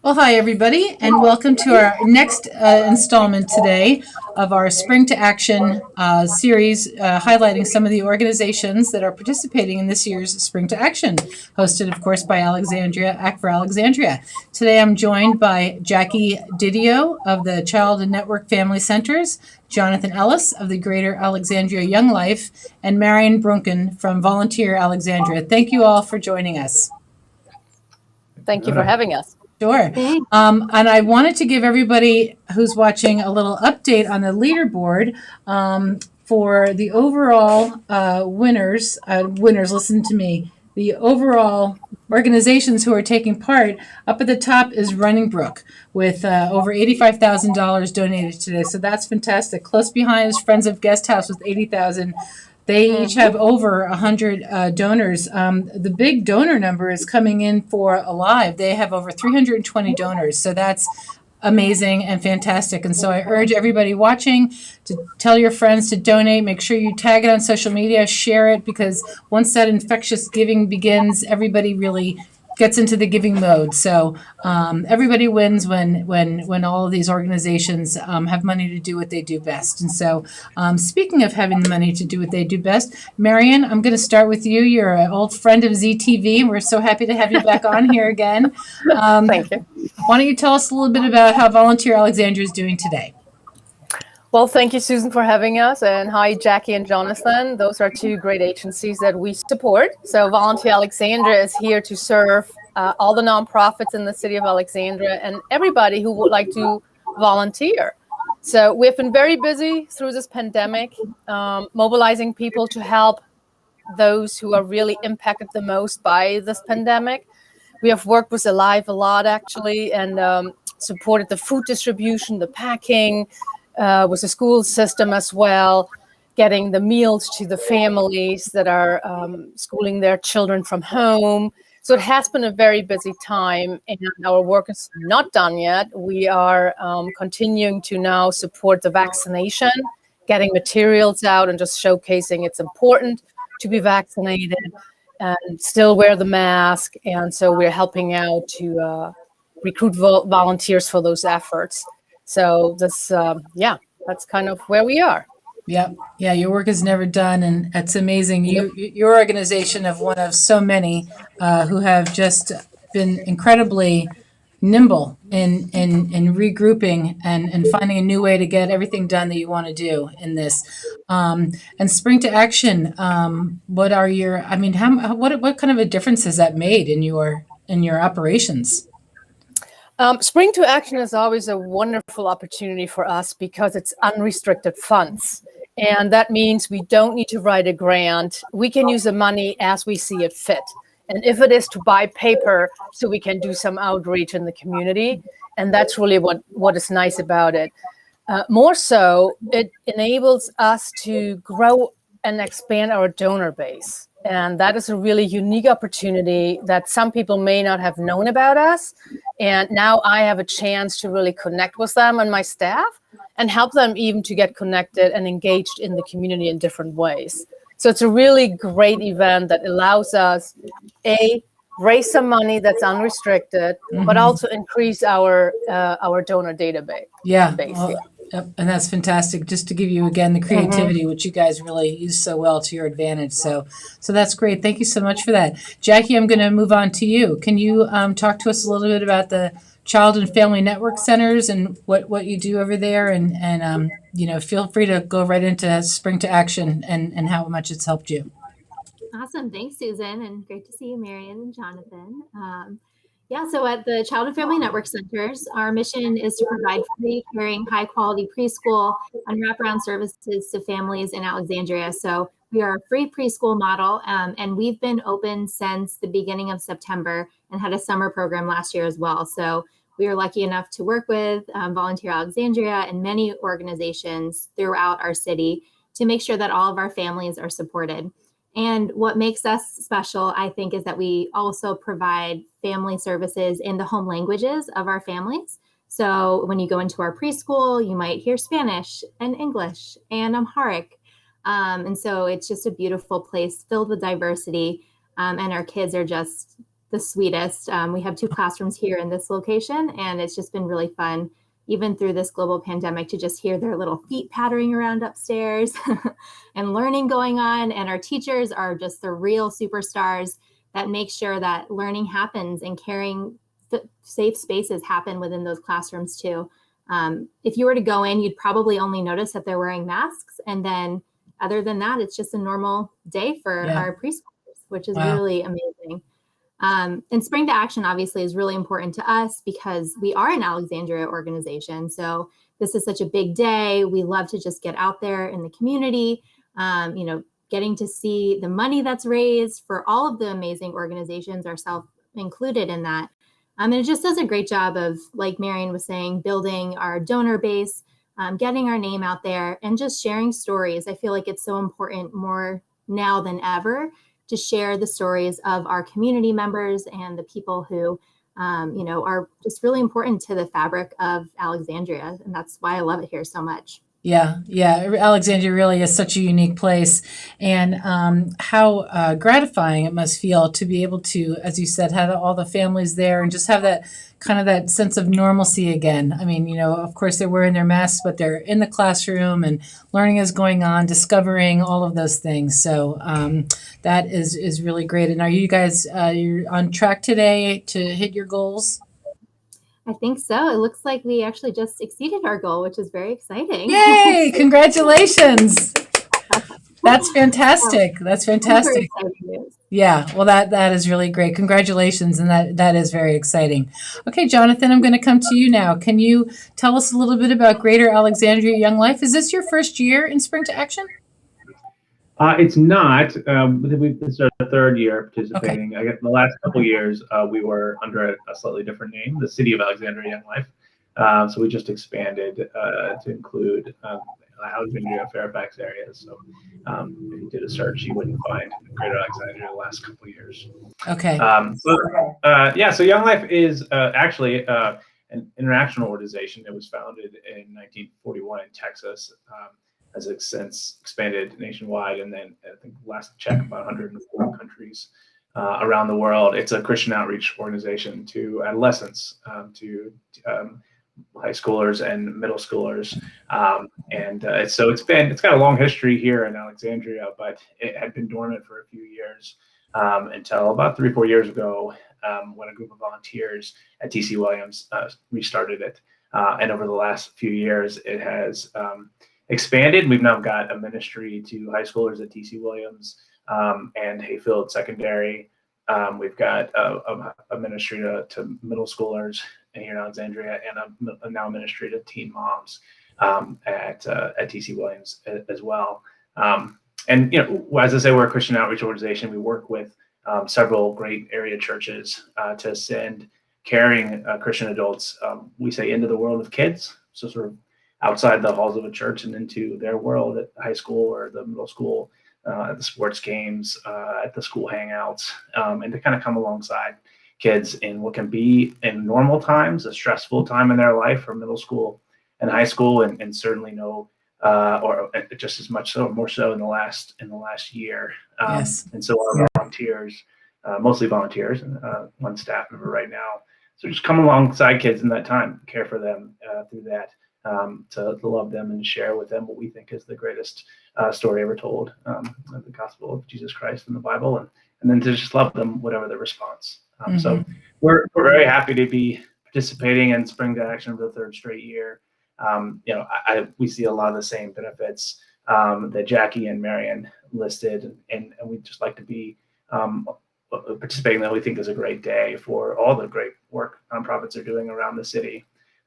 Well, hi, everybody, and welcome to our next installment today of our Spring to Action series, highlighting some of the organizations that are participating in this year's Spring to Action, hosted, of course, by Alexandria, Act for Alexandria. Today, I'm joined by Jackie Didio of the Child and Network Family Centers, Jonathan Ellis of the Greater Alexandria Young Life, and Marion Brunken from Volunteer Alexandria. Thank you all for joining us. Thank you for having us. Sure. And I wanted to give everybody who's watching a little update on the leaderboard for the overall winners. Winners, listen to me. The overall organizations who are taking part, up at the top is Running Brook with over $85,000 donated today. So that's fantastic. Close behind is Friends of Guest House with $80,000. They each have over 100 donors. The big donor number is coming in for Alive. They have over 320 donors. So that's amazing and fantastic. And so I urge everybody watching to tell your friends to donate. Make sure you tag it on social media, share it, because once that infectious giving begins, everybody really gets into the giving mode. So everybody wins when all of these organizations have money to do what they do best. And so speaking of having the money to do what they do best, Marion, I'm going to start with you. You're an old friend of ZTV, and we're so happy to have you back on here again. Thank you. Why don't you tell us a little bit about how Volunteer Alexandria is doing today? Well, thank you, Susan, for having us. And hi, Jackie and Jonathan. Those are two great agencies that we support. So Volunteer Alexandria is here to serve all the nonprofits in the city of Alexandria and everybody who would like to volunteer. So we've been very busy through this pandemic, mobilizing people to help those who are really impacted the most by this pandemic. We have worked with Alive a lot, actually, and supported the food distribution, the packing, with the school system as well, getting the meals to the families that are schooling their children from home. So it has been a very busy time, and our work is not done yet. We are continuing to now support the vaccination, getting materials out and just showcasing it's important to be vaccinated and still wear the mask. And so we're helping out to recruit volunteers for those efforts. So this, that's kind of where we are. Yeah, your work is never done, and it's amazing. Your organization of one of so many who have just been incredibly nimble in regrouping and finding a new way to get everything done that you want to do in this. And Spring to Action, what are your? I mean, what kind of a difference has that made in your operations? Spring to Action is always a wonderful opportunity for us because it's unrestricted funds. And that means we don't need to write a grant. We can use the money as we see it fit. And if it is to buy paper, so we can do some outreach in the community. And that's really what is nice about it. More so, it enables us to grow and expand our donor base. And that is a really unique opportunity that some people may not have known about us. And now I have a chance to really connect with them and my staff and help them even to get connected and engaged in the community in different ways. So it's a really great event that allows us, raise some money that's unrestricted, but also increase our donor database. Yep, and that's fantastic. Just to give you again the creativity, which you guys really use so well to your advantage. So that's great. Thank you so much for that, Jackie. I'm going to move on to you. Can you talk to us a little bit about the Child and Family Network Centers and what you do over there, and feel free to go right into Spring to Action and how much it's helped you. Awesome. Thanks, Susan, and great to see you, Marion and Jonathan. So at the Child and Family Network Centers, our mission is to provide free, caring, high-quality preschool and wraparound services to families in Alexandria. So we are a free preschool model, and we've been open since the beginning of September and had a summer program last year as well. So we are lucky enough to work with Volunteer Alexandria and many organizations throughout our city to make sure that all of our families are supported. And what makes us special, I think, is that we also provide family services in the home languages of our families. So when you go into our preschool, you might hear Spanish and English and Amharic. And so it's just a beautiful place filled with diversity. And our kids are just the sweetest. We have 2 classrooms here in this location, and it's just been really fun, even through this global pandemic, to just hear their little feet pattering around upstairs and learning going on. And our teachers are just the real superstars that make sure that learning happens and caring safe spaces happen within those classrooms too. If you were to go in, you'd probably only notice that they're wearing masks. And then other than that, it's just a normal day for our preschoolers, which is really amazing. And Spring to Action obviously is really important to us because we are an Alexandria organization. So this is such a big day. We love to just get out there in the community, getting to see the money that's raised for all of the amazing organizations, ourselves included in that. And it just does a great job of, like Marion was saying, building our donor base, getting our name out there, and just sharing stories. I feel like it's so important more now than ever to share the stories of our community members and the people who, are just really important to the fabric of Alexandria. And that's why I love it here so much. Yeah. Alexandria really is such a unique place, and how gratifying it must feel to be able to, as you said, have all the families there and just have that kind of that sense of normalcy again. I mean, of course they're wearing their masks, but they're in the classroom and learning is going on, discovering all of those things. So that is really great. And are you guys you're on track today to hit your goals? I think so. It looks like we actually just exceeded our goal, which is very exciting. Yay! Congratulations. That's fantastic. That's fantastic. Yeah, well, that is really great. Congratulations, and that is very exciting. Okay, Jonathan, I'm going to come to you now. Can you tell us a little bit about Greater Alexandria Young Life? Is this your first year in Spring to Action? It's not. This is our 3rd year participating. Okay. I guess the last couple of years we were under a slightly different name, the City of Alexandria Young Life. So we just expanded to include Alexandria, Fairfax areas. So if you did a search, you wouldn't find Greater Alexandria the last couple of years. Okay. So Young Life is actually an international organization. It was founded in 1941 in Texas. Has since expanded nationwide, and then I think last check about 104 countries around the world. It's a Christian outreach organization to adolescents, to high schoolers and middle schoolers, so it's got a long history here in Alexandria, but it had been dormant for a few years until about 3-4 years ago when a group of volunteers at TC Williams restarted it, and over the last few years it has expanded. We've now got a ministry to high schoolers at TC Williams and Hayfield Secondary. We've got a ministry to middle schoolers here in Alexandria, and now a ministry to teen moms at TC Williams as well. And as I say, we're a Christian outreach organization. We work with several great area churches to send caring Christian adults, we say, into the world of kids. So sort of outside the halls of a church and into their world at high school or the middle school, at the sports games, at the school hangouts, and to kind of come alongside kids in what can be in normal times a stressful time in their life, or middle school and high school, and certainly or just as much so, more so in the last year. Yes. And so our volunteers, mostly volunteers, and one staff member right now, so just come alongside kids in that time, care for them through that. To love them and share with them what we think is the greatest story ever told, the gospel of Jesus Christ in the Bible, and then to just love them, whatever the response. So we're very happy to be participating in Spring to Action for the 3rd straight year. We see a lot of the same benefits that Jackie and Marion listed, and we just like to be participating. That we think is a great day for all the great work nonprofits are doing around the city.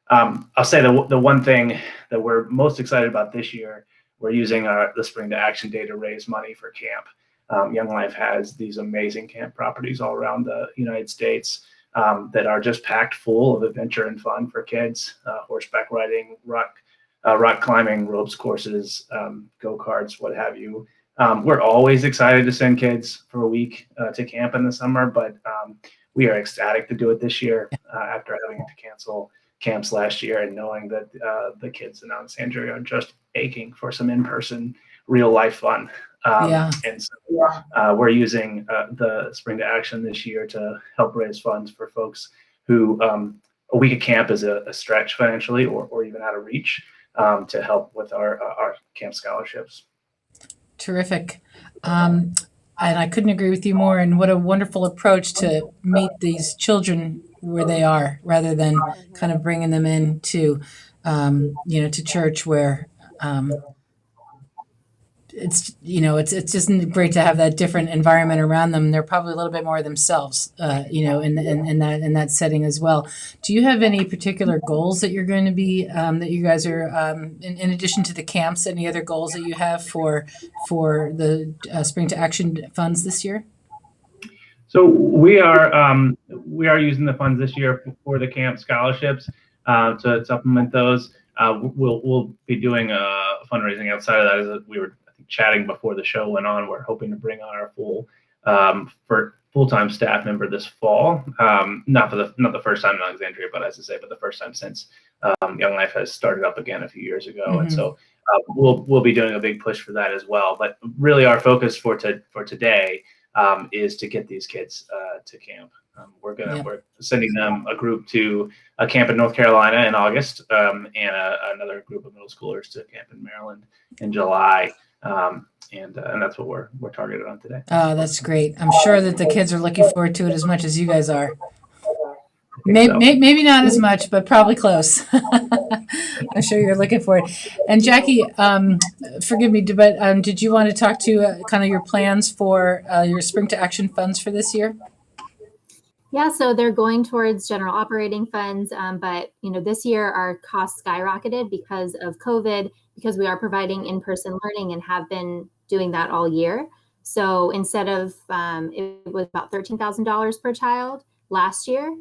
I'll say the one thing that we're most excited about this year, we're using the Spring to Action Day to raise money for camp. Young Life has these amazing camp properties all around the United States that are just packed full of adventure and fun for kids, horseback riding, rock climbing, ropes courses, go-karts, what have you. We're always excited to send kids for a week to camp in the summer, but we are ecstatic to do it this year after having to cancel camps last year and knowing that the kids in Alexandria are just aching for some in-person, real-life fun. Yeah. And so we're using the Spring to Action this year to help raise funds for folks who a week of camp is a stretch financially or even out of reach, to help with our camp scholarships. Terrific. And I couldn't agree with you more. And what a wonderful approach to meet these children where they are, rather than kind of bringing them into, to church where it's just great to have that different environment around them. They're probably a little bit more themselves, in that setting as well. Do you have any particular goals that you're going to be that you guys are in addition to the camps? Any other goals that you have for the Spring to Action funds this year? So we are using the funds this year for the camp scholarships to supplement those. We'll be doing fundraising outside of that. As we were chatting before the show went on, we're hoping to bring on our full-time staff member this fall. Not the first time in Alexandria, but as I say, but the first time since Young Life has started up again a few years ago, Mm-hmm. and so we'll be doing a big push for that as well. But really, our focus for today is to get these kids to camp. We're sending them a group to a camp in North Carolina in August, and another group of middle schoolers to camp in Maryland in July. And that's what we're targeted on today. Oh, that's great. I'm sure that the kids are looking forward to it as much as you guys are. Maybe not as much, but probably close. I'm sure you're looking for it. And Jackie, forgive me, but did you want to talk to kind of your plans for your Spring to Action funds for this year? Yeah, so they're going towards general operating funds, but this year our costs skyrocketed because of COVID, because we are providing in-person learning and have been doing that all year. So instead of it was about $13,000 per child last year,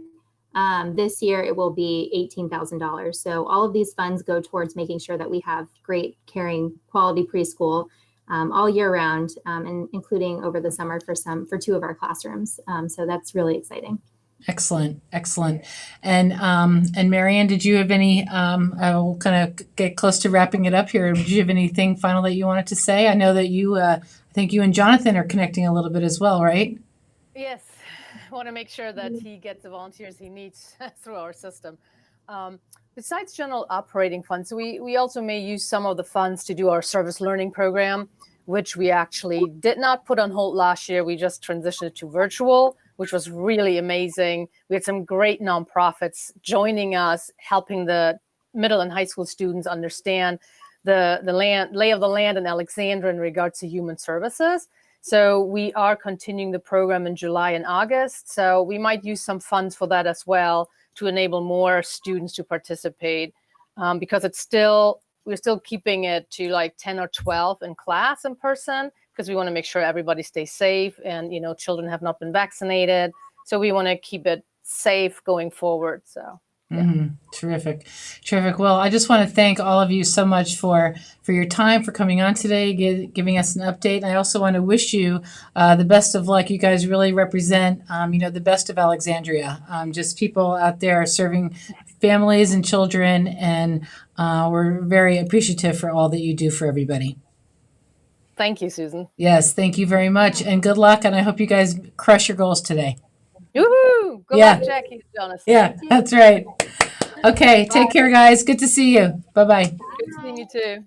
this year it will be $18,000. So all of these funds go towards making sure that we have great, caring, quality preschool all year round, and including over the summer for two of our classrooms. So that's really exciting. Excellent. And Marion, did you have any? I will kind of get close to wrapping it up here. Did you have anything final that you wanted to say? I know that I think you and Jonathan are connecting a little bit as well, right? Yes, I want to make sure that he gets the volunteers he needs through our system. Besides general operating funds, we also may use some of the funds to do our service learning program, which we actually did not put on hold last year. We just transitioned it to virtual, which was really amazing. We had some great nonprofits joining us, helping the middle and high school students understand the lay of the land in Alexandria in regards to human services. So we are continuing the program in July and August. So we might use some funds for that as well to enable more students to participate, because we're still keeping it to like 10 or 12 in class in person, because we want to make sure everybody stays safe, and children have not been vaccinated. So we want to keep it safe going forward. So yeah. Mm-hmm. Terrific. Well, I just want to thank all of you so much for your time, for coming on today, giving us an update. And I also want to wish you the best of luck. You guys really represent, the best of Alexandria. Just people out there serving families and children, and we're very appreciative for all that you do for everybody. Thank you, Susan. Yes, thank you very much, and good luck. And I hope you guys crush your goals today. Woohoo! Good luck, Jackie and Jonathan. Yeah, that's right. Okay, take care, guys. Good to see you. Bye-bye. Good seeing you too.